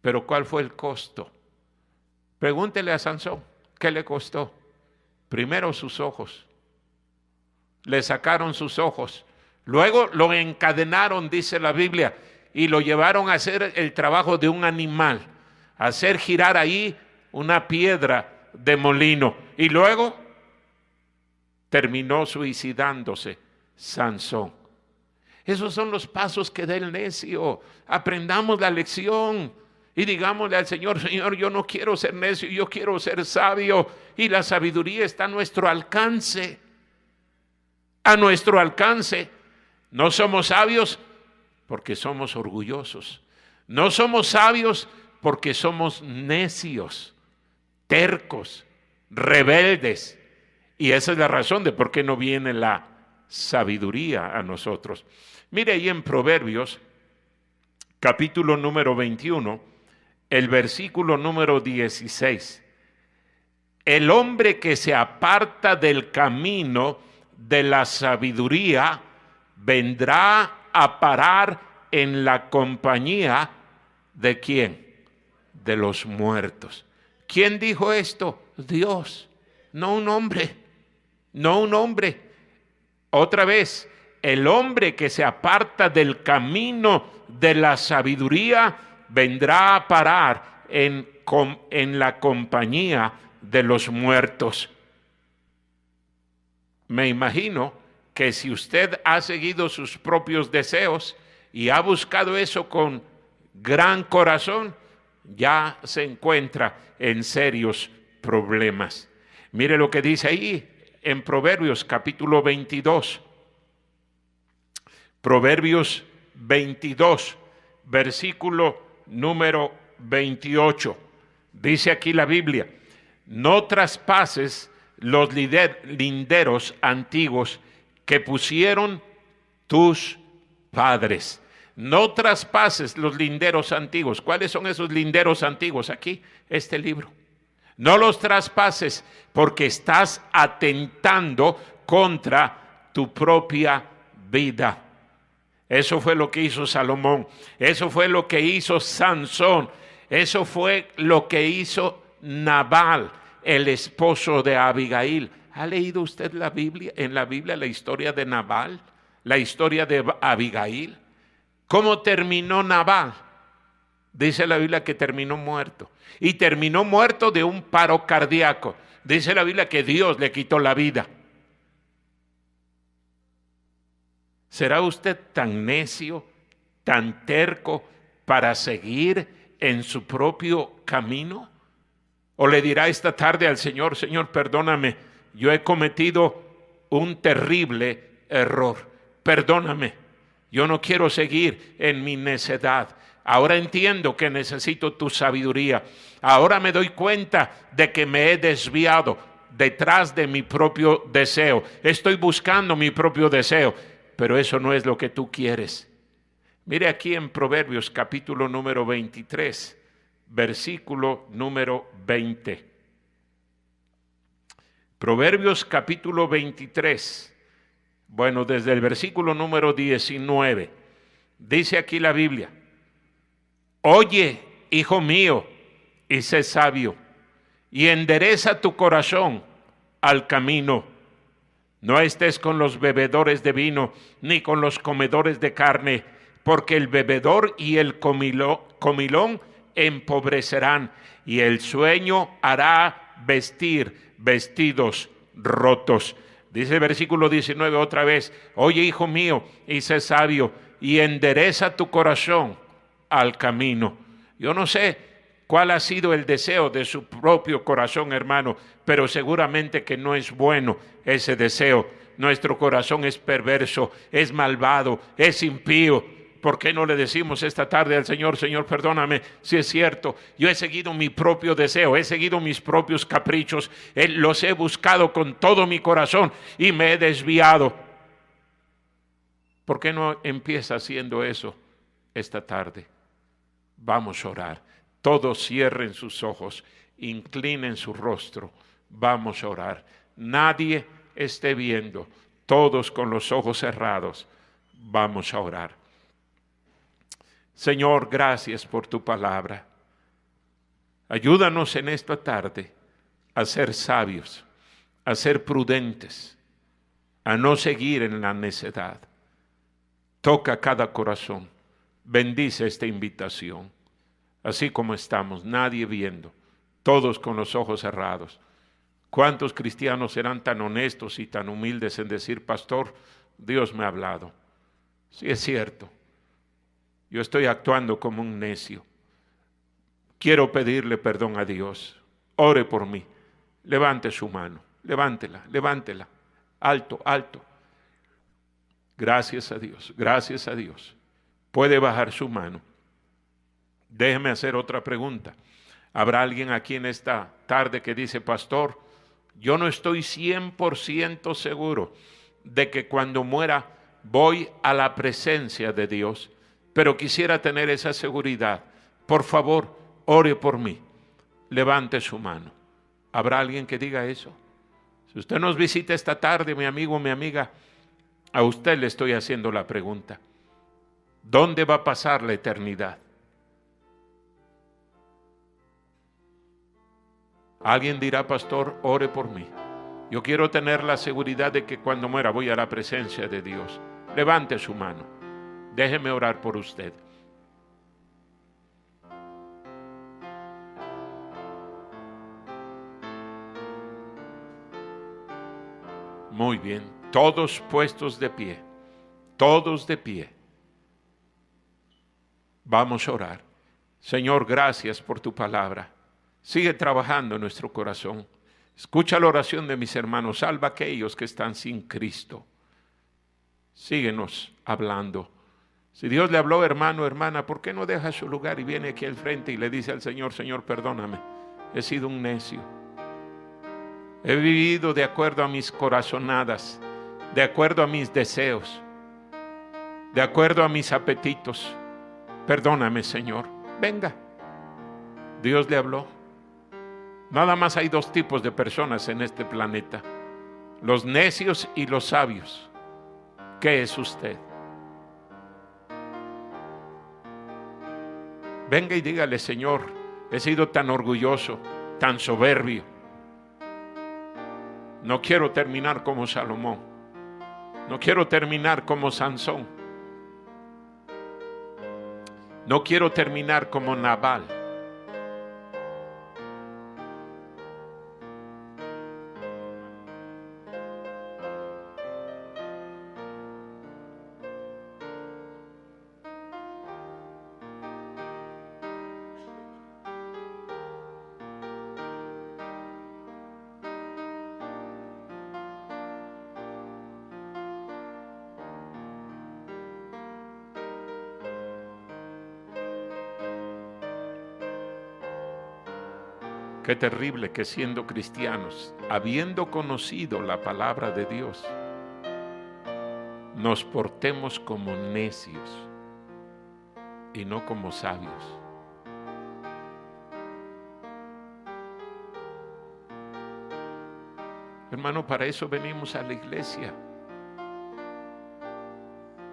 [SPEAKER 2] Pero ¿cuál fue el costo? Pregúntele a Sansón, ¿qué le costó? Primero sus ojos. Le sacaron sus ojos. Luego lo encadenaron, dice la Biblia, y lo llevaron a hacer el trabajo de un animal, a hacer girar ahí una piedra de molino. Y luego terminó suicidándose Sansón. Esos son los pasos que da el necio. Aprendamos la lección y digámosle al Señor, Señor, yo no quiero ser necio, yo quiero ser sabio. Y la sabiduría está a nuestro alcance. A nuestro alcance. No somos sabios porque somos orgullosos. No somos sabios porque somos necios, tercos, rebeldes. Y esa es la razón de por qué no viene la sabiduría a nosotros. Mire ahí en Proverbios, capítulo número 21, el versículo número 16. el hombre que se aparta del camino de la sabiduría vendrá a parar en la compañía ¿de quién? De los muertos. ¿Quién dijo esto? Dios, no un hombre, no un hombre. Otra vez, el hombre que se aparta del camino de la sabiduría vendrá a parar en la compañía de los muertos. Me imagino que si usted ha seguido sus propios deseos y ha buscado eso con gran corazón, ya se encuentra en serios problemas. Mire lo que dice ahí en Proverbios capítulo 22. Proverbios 22, versículo número 28. Dice aquí la Biblia: no traspases los linderos antiguos que pusieron tus padres. No traspases los linderos antiguos. ¿Cuáles son esos linderos antiguos? Aquí, este libro. No los traspases porque estás atentando contra tu propia vida. Eso fue lo que hizo Salomón. Eso fue lo que hizo Sansón. Eso fue lo que hizo Nabal, el esposo de Abigail. ¿Ha leído usted la Biblia? En la Biblia la historia de Nabal, la historia de Abigail. ¿Cómo terminó Nabal? Dice la Biblia que terminó muerto. Y terminó muerto de un paro cardíaco. Dice la Biblia que Dios le quitó la vida. ¿Será usted tan necio, tan terco para seguir en su propio camino? ¿O le dirá esta tarde al Señor: Señor, perdóname, yo he cometido un terrible error, perdóname, yo no quiero seguir en mi necedad, ahora entiendo que necesito tu sabiduría, ahora me doy cuenta de que me he desviado detrás de mi propio deseo, estoy buscando mi propio deseo, pero eso no es lo que tú quieres. Mire aquí en Proverbios capítulo número 23, versículo número 20. Proverbios capítulo 23, bueno, desde el versículo número 19, dice aquí la Biblia: oye, hijo mío, y sé sabio, y endereza tu corazón al camino. No estés con los bebedores de vino, ni con los comedores de carne, porque el bebedor y el comilón empobrecerán, y el sueño hará vestir vestidos rotos. Dice el versículo 19 otra vez: oye, hijo mío, y sé sabio, y endereza tu corazón al camino. Yo no sé cuál ha sido el deseo de su propio corazón, hermano, pero seguramente que no es bueno ese deseo. Nuestro corazón es perverso, es malvado, es impío. ¿Por qué no le decimos esta tarde al Señor: Señor, perdóname si es cierto, yo he seguido mi propio deseo, he seguido mis propios caprichos, los he buscado con todo mi corazón y me he desviado? ¿Por qué no empieza haciendo eso esta tarde? Vamos a orar. Todos cierren sus ojos, inclinen su rostro. Vamos a orar. Nadie esté viendo, todos con los ojos cerrados. Vamos a orar. Señor, gracias por tu palabra. Ayúdanos en esta tarde a ser sabios, a ser prudentes, a no seguir en la necedad. Toca cada corazón, bendice esta invitación, así como estamos, nadie viendo, todos con los ojos cerrados. ¿Cuántos cristianos serán tan honestos y tan humildes en decir: pastor, Dios me ha hablado? Sí, es cierto. Yo estoy actuando como un necio. Quiero pedirle perdón a Dios. Ore por mí. Levante su mano. Levántela, levántela. Alto, alto. Gracias a Dios, gracias a Dios. Puede bajar su mano. Déjeme hacer otra pregunta. ¿Habrá alguien aquí en esta tarde que dice: pastor, yo no estoy 100% seguro de que cuando muera voy a la presencia de Dios, pero quisiera tener esa seguridad? Por favor, ore por mí. Levante su mano. ¿Habrá alguien que diga eso? Si usted nos visita esta tarde, mi amigo, mi amiga, a usted le estoy haciendo la pregunta. ¿Dónde va a pasar la eternidad? Alguien dirá, pastor, ore por mí. Yo quiero tener la seguridad de que cuando muera voy a la presencia de Dios. Levante su mano. Déjeme orar por usted. Muy bien. Todos puestos de pie. Todos de pie. Vamos a orar. Señor, gracias por tu palabra. Sigue trabajando en nuestro corazón. Escucha la oración de mis hermanos. Salva a aquellos que están sin Cristo. Síguenos hablando. Si Dios le habló, hermano, hermana, ¿por qué no deja su lugar y viene aquí al frente y le dice al Señor, Señor, perdóname? He sido un necio. He vivido de acuerdo a mis corazonadas, de acuerdo a mis deseos, de acuerdo a mis apetitos. Perdóname, Señor. Venga. Dios le habló. Nada más hay dos tipos de personas en este planeta: los necios y los sabios. ¿Qué es usted? Venga y dígale, Señor, he sido tan orgulloso, tan soberbio. No quiero terminar como Salomón. No quiero terminar como Sansón. No quiero terminar como Nabal. Qué terrible que siendo cristianos, habiendo conocido la palabra de Dios, nos portemos como necios y no como sabios. Hermano, para eso venimos a la iglesia.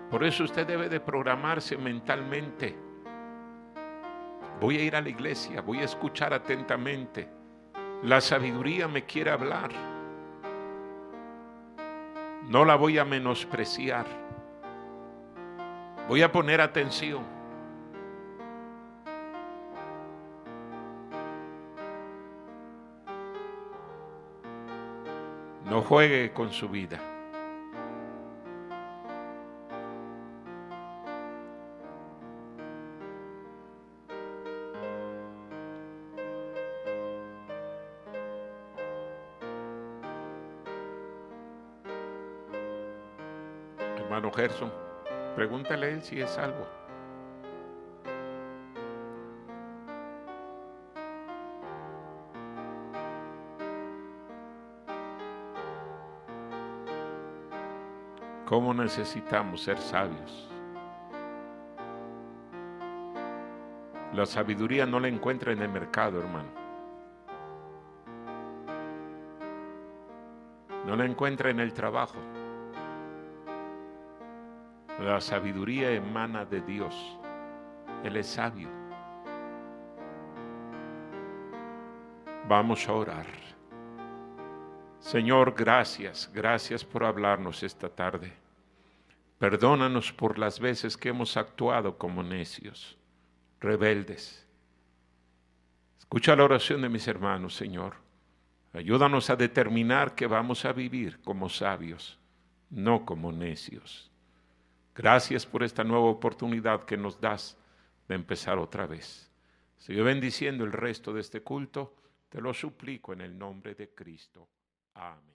[SPEAKER 2] Por eso usted debe de programarse mentalmente. Voy a ir a la iglesia, voy a escuchar atentamente. La sabiduría me quiere hablar. No la voy a menospreciar. Voy a poner atención. No juegue con su vida. Hermano Gerson, pregúntale a él si es salvo. ¿Cómo necesitamos ser sabios? La sabiduría no la encuentra en el mercado, hermano. No la encuentra en el trabajo. La sabiduría emana de Dios. Él es sabio. Vamos a orar. Señor, gracias por hablarnos esta tarde. Perdónanos por las veces que hemos actuado como necios, rebeldes. Escucha la oración de mis hermanos, Señor. Ayúdanos a determinar que vamos a vivir como sabios, no como necios. Gracias por esta nueva oportunidad que nos das de empezar otra vez. Sigue bendiciendo el resto de este culto. Te lo suplico en el nombre de Cristo. Amén.